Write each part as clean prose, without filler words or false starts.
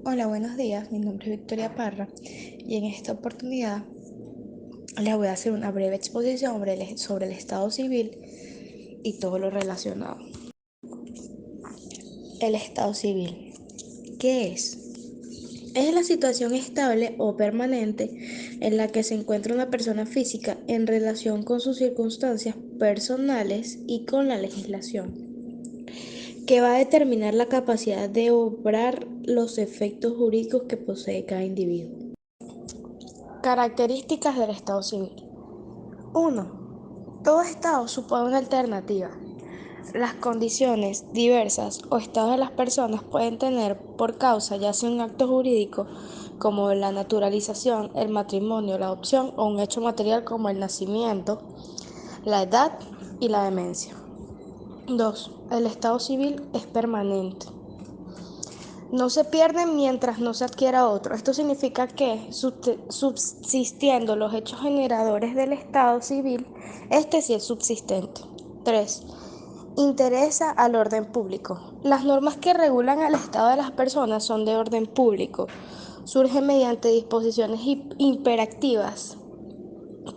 Hola, buenos días. Mi nombre es Victoria Parra y en esta oportunidad les voy a hacer una breve exposición sobre el Estado civil y todo lo relacionado. El Estado civil. ¿Qué es? Es la situación estable o permanente en la que se encuentra una persona física en relación con sus circunstancias personales y con la legislación, que va a determinar la capacidad de obrar los efectos jurídicos que posee cada individuo. Características del Estado civil. 1. Todo Estado supone una alternativa. Las condiciones diversas o estados de las personas pueden tener por causa ya sea un acto jurídico como la naturalización, el matrimonio, la adopción o un hecho material como el nacimiento, la edad y la demencia. 2. El Estado civil es permanente. No se pierde mientras no se adquiera otro. Esto significa que, subsistiendo los hechos generadores del Estado civil, este sí es subsistente. 3. Interesa al orden público. Las normas que regulan al estado de las personas son de orden público. Surgen mediante disposiciones imperativas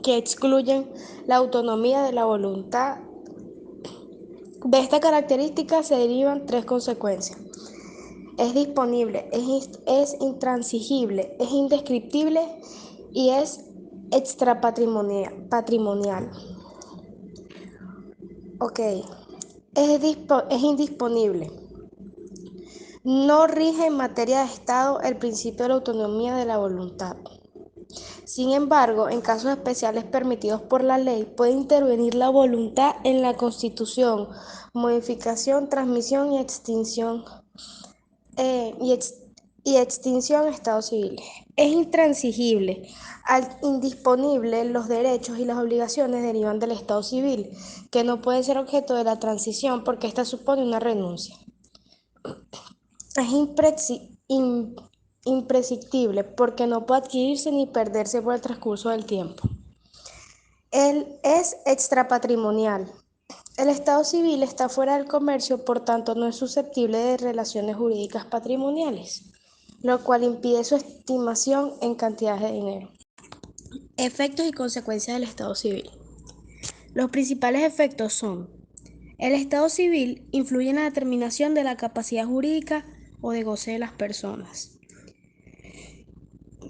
que excluyen la autonomía de la voluntad. De esta característica se derivan tres consecuencias. Es disponible, es intransigible, es indescriptible y es extrapatrimonial. Ok, es indisponible. No rige en materia de Estado el principio de la autonomía de la voluntad. Sin embargo, en casos especiales permitidos por la ley, puede intervenir la voluntad en la Constitución, modificación, transmisión y extinción eh, y, ex- y extinción de estados civiles. Es intransigible. Al indisponible, los derechos y las obligaciones derivan del Estado civil, que no puede ser objeto de la transición porque ésta supone una renuncia. Es imprescindible porque no puede adquirirse ni perderse por el transcurso del tiempo. Él es extrapatrimonial. El Estado civil está fuera del comercio, por tanto no es susceptible de relaciones jurídicas patrimoniales, lo cual impide su estimación en cantidades de dinero. Efectos y consecuencias del Estado civil. Los principales efectos son: el Estado civil influye en la determinación de la capacidad jurídica o de goce de las personas.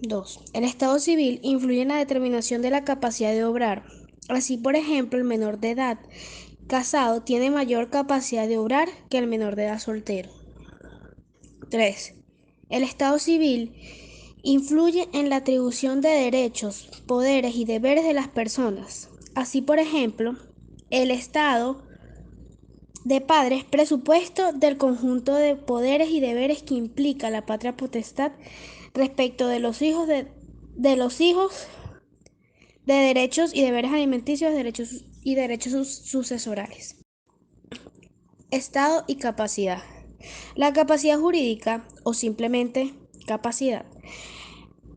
2. El Estado civil influye en la determinación de la capacidad de obrar. Así, por ejemplo, el menor de edad casado tiene mayor capacidad de obrar que el menor de edad soltero. 3. El Estado civil influye en la atribución de derechos, poderes y deberes de las personas. Así, por ejemplo, el Estado de padres presupuesto del conjunto de poderes y deberes que implica la patria potestad respecto de los hijos de derechos y deberes alimenticios, derechos y derechos sucesorales. Estado y capacidad. La capacidad jurídica, o simplemente capacidad,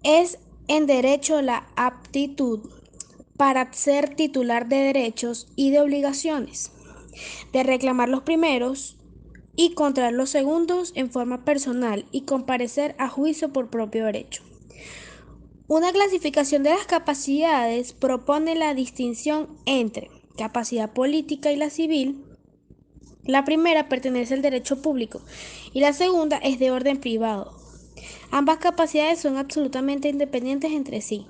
es en derecho la aptitud para ser titular de derechos y de obligaciones, de reclamar los primeros y contra los segundos en forma personal y comparecer a juicio por propio derecho. Una clasificación de las capacidades propone la distinción entre capacidad política y la civil. La primera pertenece al derecho público y la segunda es de orden privado. Ambas capacidades son absolutamente independientes entre sí.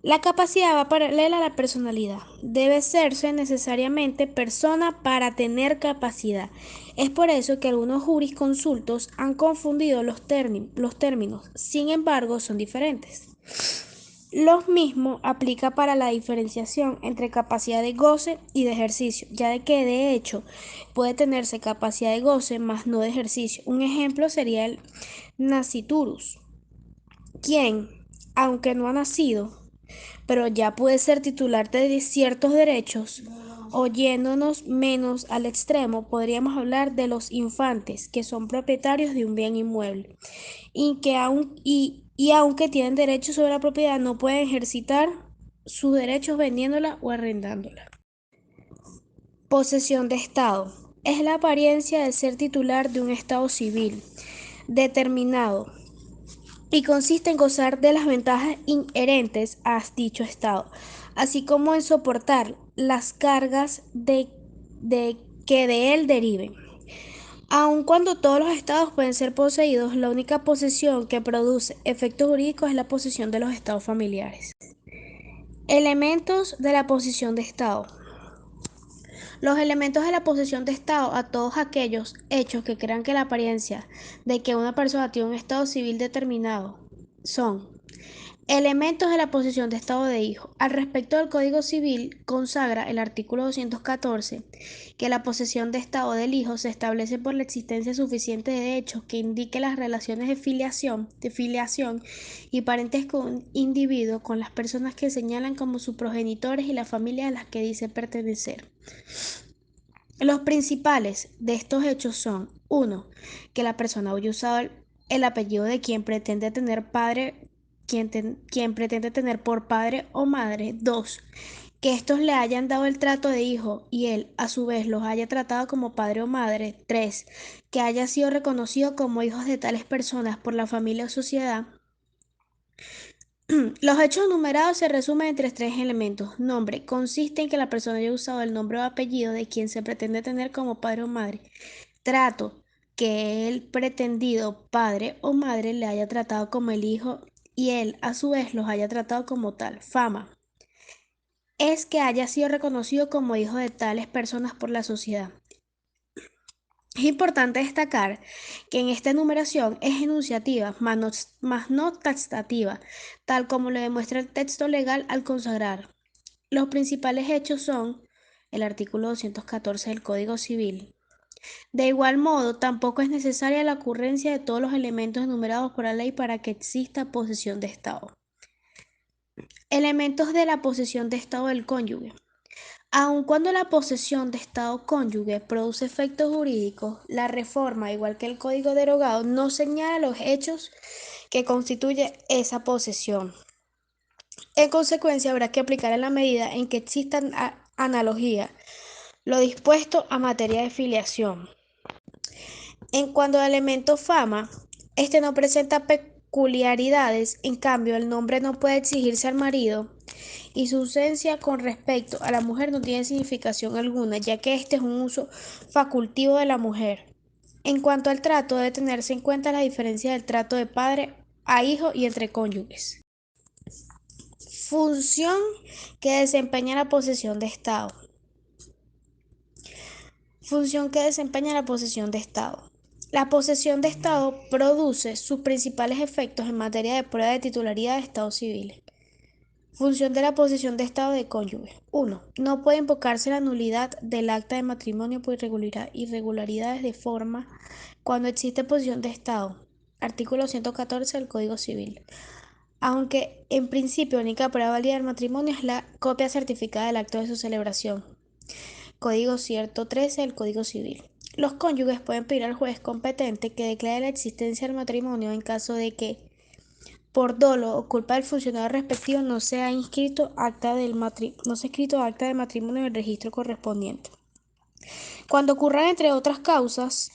La capacidad va paralela a la personalidad. Debe serse necesariamente persona para tener capacidad. Es por eso que algunos jurisconsultos han confundido los términos. Sin embargo, son diferentes. Lo mismo aplica para la diferenciación entre capacidad de goce y de ejercicio, ya de que de hecho puede tenerse capacidad de goce más no de ejercicio. Un ejemplo sería el nasciturus, quien, aunque no ha nacido, pero ya puede ser titular de ciertos derechos. O yéndonos menos al extremo, podríamos hablar de los infantes, que son propietarios de un bien inmueble y aunque tienen derechos sobre la propiedad, no pueden ejercitar sus derechos vendiéndola o arrendándola. Posesión de Estado. Es la apariencia de ser titular de un Estado civil. determinado y consiste en gozar de las ventajas inherentes a dicho estado, así como en soportar las cargas que de él deriven. Aun cuando todos los estados pueden ser poseídos, la única posesión que produce efectos jurídicos es la posesión de los estados familiares. Elementos de la posesión de estado. Los elementos de la posesión de estado a todos aquellos hechos que crean que la apariencia de que una persona tiene un estado civil determinado son elementos de la posesión de estado de hijo. Al respecto del Código Civil, consagra el artículo 214 que la posesión de estado del hijo se establece por la existencia suficiente de hechos que indique las relaciones de filiación y parentesco de un individuo con las personas que señalan como sus progenitores y las familias a las que dice pertenecer. Los principales de estos hechos son: 1. Que la persona haya usado el apellido de quien pretende tener quien pretende tener por padre o madre. 2. Que estos le hayan dado el trato de hijo y él, a su vez, los haya tratado como padre o madre. 3. Que haya sido reconocido como hijos de tales personas por la familia o sociedad. Los hechos enumerados se resumen entre tres elementos. Nombre: consiste en que la persona haya usado el nombre o apellido de quien se pretende tener como padre o madre. Trato: que el pretendido padre o madre le haya tratado como el hijo y él, a su vez, los haya tratado como tal. Fama: es que haya sido reconocido como hijo de tales personas por la sociedad. Es importante destacar que en esta enumeración es enunciativa, más no taxativa, tal como lo demuestra el texto legal al consagrar. Los principales hechos son el artículo 214 del Código Civil. De igual modo, tampoco es necesaria la ocurrencia de todos los elementos enumerados por la ley para que exista posesión de Estado. Elementos de la posesión de Estado del cónyuge. Aun cuando la posesión de Estado cónyuge produce efectos jurídicos, la reforma, igual que el Código derogado, no señala los hechos que constituye esa posesión. En consecuencia, habrá que aplicar en la medida en que existan analogía lo dispuesto a materia de filiación. En cuanto al elemento fama, este no presenta peculiaridades, en cambio el nombre no puede exigirse al marido y su ausencia con respecto a la mujer no tiene significación alguna, ya que este es un uso facultivo de la mujer. En cuanto al trato, debe tenerse en cuenta la diferencia del trato de padre a hijo y entre cónyuges. Función que desempeña la posesión de Estado. Función que desempeña la posesión de Estado. La posesión de Estado produce sus principales efectos en materia de prueba de titularidad de Estados civiles. Función de la posesión de Estado de cónyuge. 1. No puede invocarse la nulidad del acta de matrimonio por irregularidades de forma cuando existe posesión de Estado. Artículo 114 del Código Civil. Aunque en principio la única prueba válida del matrimonio es la copia certificada del acto de su celebración. Código 113 del Código Civil. Los cónyuges pueden pedir al juez competente que declare la existencia del matrimonio en caso de que, por dolo o culpa del funcionario respectivo, no se ha inscrito acta de matrimonio en el registro correspondiente. Cuando ocurran, entre otras causas,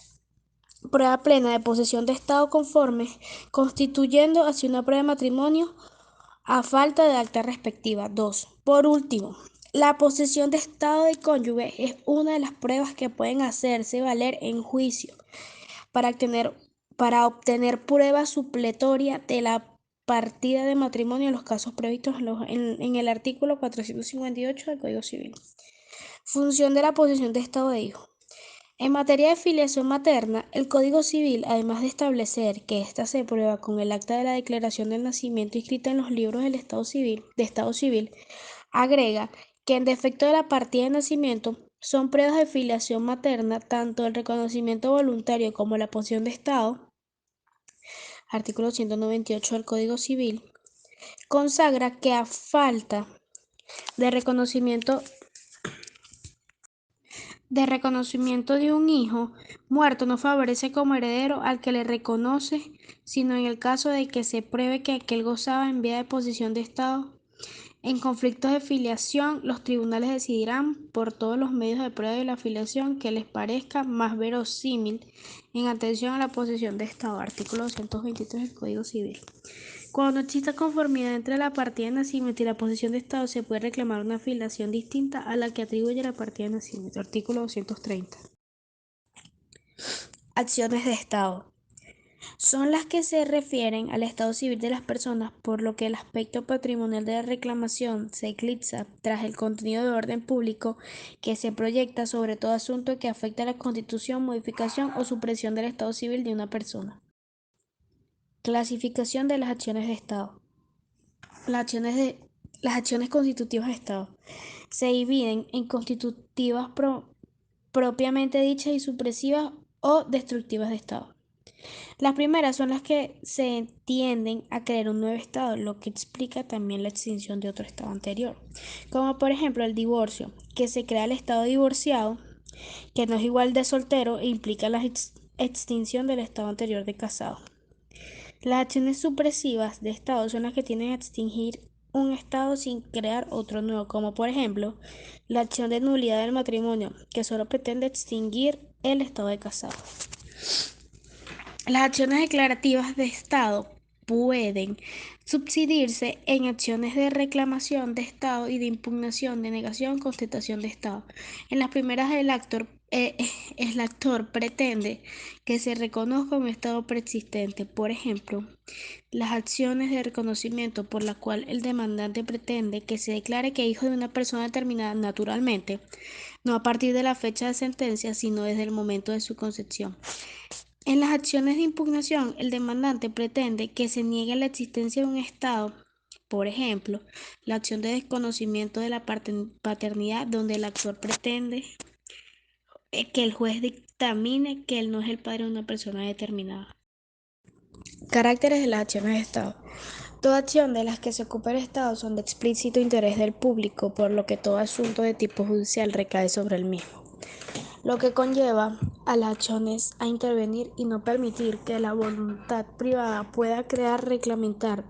prueba plena de posesión de Estado conforme, constituyendo así una prueba de matrimonio a falta de acta respectiva. 2. Por último, la posesión de Estado de cónyuge es una de las pruebas que pueden hacerse valer en juicio para obtener prueba supletoria de la partida de matrimonio en los casos previstos en el artículo 458 del Código Civil. Función de la posesión de Estado de hijo. En materia de filiación materna, el Código Civil, además de establecer que ésta se prueba con el acta de la declaración del nacimiento inscrita en los libros del Estado Civil, agrega que en defecto de la partida de nacimiento son pruebas de filiación materna tanto el reconocimiento voluntario como la posesión de Estado. Artículo 198 del Código Civil consagra que a falta de reconocimiento de un hijo muerto no favorece como heredero al que le reconoce, sino en el caso de que se pruebe que aquel gozaba en vía de posesión de Estado En conflictos de filiación, los tribunales decidirán por todos los medios de prueba de la filiación que les parezca más verosímil en atención a la posición de Estado, artículo 223 del Código Civil. Cuando exista conformidad entre la partida de nacimiento y la posición de Estado, se puede reclamar una filiación distinta a la que atribuye la partida de nacimiento, artículo 230. Acciones de Estado. Son las que se refieren al estado civil de las personas, por lo que el aspecto patrimonial de la reclamación se eclipsa tras el contenido de orden público que se proyecta sobre todo asunto que afecta a la constitución, modificación o supresión del estado civil de una persona. Clasificación de las acciones de Estado. Las acciones constitutivas de Estado se dividen en constitutivas propiamente dichas y supresivas o destructivas de Estado. Las primeras son las que se tienden a crear un nuevo estado, lo que explica también la extinción de otro estado anterior, como por ejemplo el divorcio, que se crea el estado divorciado, que no es igual de soltero e implica la extinción del estado anterior de casado. Las acciones supresivas de estado son las que tienden a extinguir un estado sin crear otro nuevo, como por ejemplo la acción de nulidad del matrimonio, que solo pretende extinguir el estado de casado. Las acciones declarativas de Estado pueden subdividirse en acciones de reclamación de Estado y de impugnación, denegación, contestación de Estado. En las primeras, el actor pretende que se reconozca un Estado preexistente. Por ejemplo, las acciones de reconocimiento por la cual el demandante pretende que se declare que es hijo de una persona determinada naturalmente, no a partir de la fecha de sentencia, sino desde el momento de su concepción. En las acciones de impugnación, el demandante pretende que se niegue la existencia de un Estado, por ejemplo, la acción de desconocimiento de la paternidad, donde el actor pretende que el juez dictamine que él no es el padre de una persona determinada. Caracteres de las acciones de Estado. Toda acción de las que se ocupa el Estado son de explícito interés del público, por lo que todo asunto de tipo judicial recae sobre el mismo, lo que conlleva a las acciones a intervenir y no permitir que la voluntad privada pueda crear, reglamentar,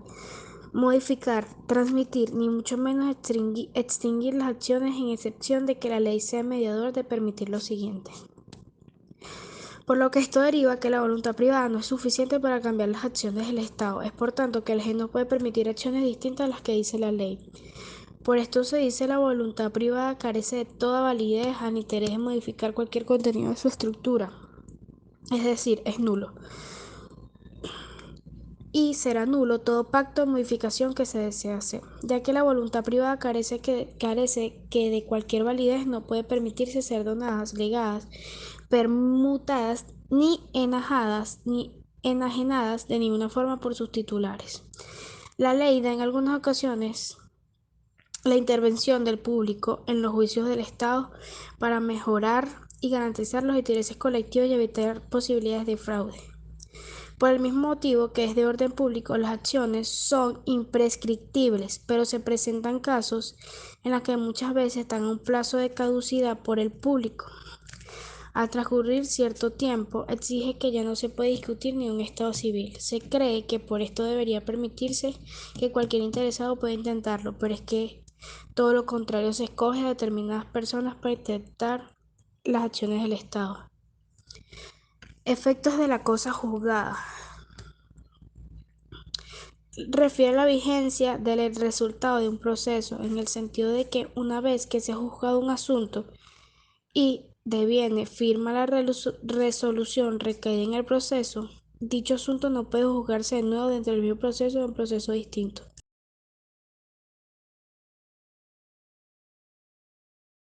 modificar, transmitir, ni mucho menos extinguir las acciones, en excepción de que la ley sea mediador de permitir lo siguiente. Por lo que esto deriva que la voluntad privada no es suficiente para cambiar las acciones del Estado. Es por tanto que el juez no puede permitir acciones distintas a las que dice la ley. Por esto se dice la voluntad privada carece de toda validez al interés de modificar cualquier contenido de su estructura, es decir, es nulo. Y será nulo todo pacto o modificación que se desee hacer, ya que la voluntad privada carece que de cualquier validez, no puede permitirse ser donadas, legadas, permutadas, ni enajenadas de ninguna forma por sus titulares. La ley da en algunas ocasiones la intervención del público en los juicios del Estado para mejorar y garantizar los intereses colectivos y evitar posibilidades de fraude. Por el mismo motivo que es de orden público, las acciones son imprescriptibles, pero se presentan casos en los que muchas veces están a un plazo de caducidad por el público. Al transcurrir cierto tiempo, exige que ya no se puede discutir ni un estado civil. Se cree que por esto debería permitirse que cualquier interesado pueda intentarlo, pero es que todo lo contrario, se escoge a determinadas personas para intentar las acciones del Estado. Efectos de la cosa juzgada. Refiere a la vigencia del resultado de un proceso, en el sentido de que una vez que se ha juzgado un asunto y deviene firma la resolución recaída en el proceso, dicho asunto no puede juzgarse de nuevo dentro del mismo proceso o en un proceso distinto.